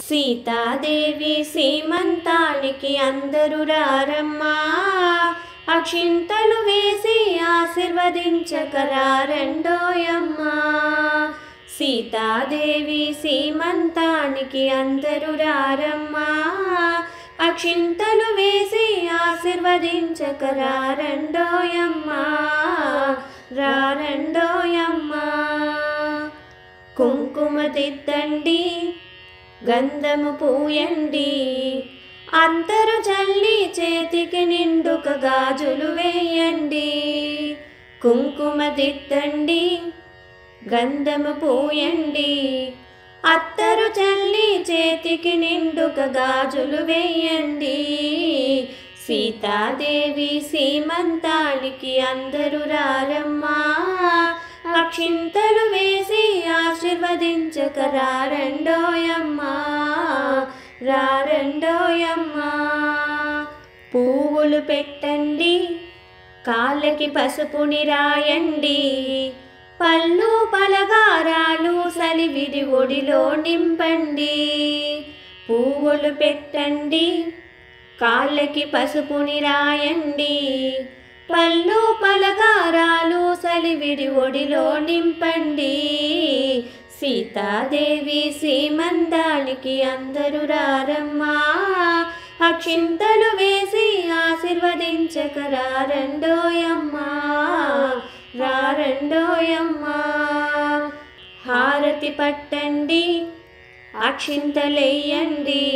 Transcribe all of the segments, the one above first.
సీతాదేవి సీమంతానికి అందరూ రారమ్మా, అక్షింతలు వేసి ఆశీర్వదించకరారండోయమ్మా. సీతాదేవి సీమంతానికి అందరూ రారమ్మా, అక్షింతలు వేసి ఆశీర్వదించకరారండోయమ్మా, రారండోయమ్మా. కుంకుమ దిద్దండి, గంధము పూయండి, అత్తరు చల్లి చేతికి నిండుక గాజులు వేయండి. కుంకుమ దిద్దండి, గంధము పూయండి, అత్తరు చల్లి చేతికి నిండుక గాజులు వేయండి. సీతాదేవి సీమంతానికి అందరూ రారమ్మా, అక్షింతలు వేసి ఆశీర్వదించకరారండోయమ్మా, రారండోయమ్మా. పువ్వులు పెట్టండి, కాళ్ళకి పసుపుని రాయండి, పళ్ళు పలగారాలు సలివిడి ఒడిలో నింపండి. పువ్వులు పెట్టండి, కాళ్ళకి పసుపుని రాయండి, పళ్ళు పలగారాలు సలివిడి ఒడిలో నింపండి. సీతాదేవి సీమంతానికి అందరూ రారమ్మా, అక్షింతలు వేసి ఆశీర్వదించకరారండోయమ్మా, రారండోయమ్మా. హారతి పట్టండి, అక్షింతలెయ్యండి,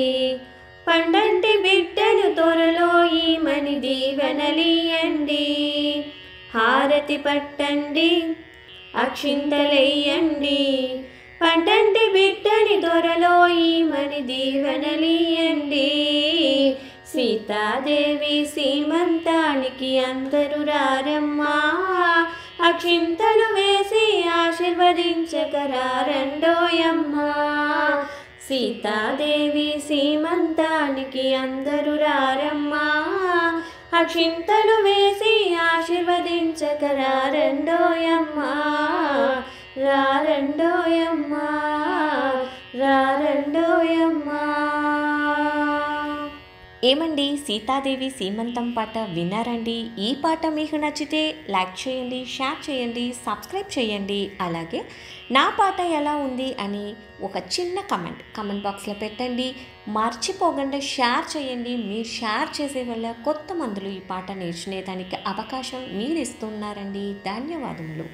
పండంటి బిడ్డను త్వరలో ఈమని దీవెనలియండి. హారతి పట్టండి, అక్షింతలెయ్యండి, పండంటి బిడ్డని త్వరలో ఈమని దీవెనలియండి. సీతాదేవి సీమంతానికి అందరూ రారమ్మా, అక్షింతలు వేసి ఆశీర్వదించకరారండోయమ్మా. సీతాదేవి సీమంతానికి అందరూ రారమ్మా, అక్షింతలు వేసి ఆశీర్వదించకరారండోయమ్మా, రారండోయమ్మా, రారండోయమ్మా. ఏమండి, సీతాదేవి సీమంతం పాట విన్నారండి? ఈ పాట మీకు నచ్చితే లైక్ చేయండి, షేర్ చేయండి, సబ్స్క్రైబ్ చేయండి. అలాగే నా పాట ఎలా ఉంది అని ఒక చిన్న కమెంట్ బాక్స్లో పెట్టండి. మర్చిపోకుండా షేర్ చేయండి. మీరు షేర్ చేసే వల్ల కొత్త మందులు ఈ పాట నేర్చుకునేదానికి అవకాశం మీరు ఇస్తున్నారండి. ధన్యవాదములు.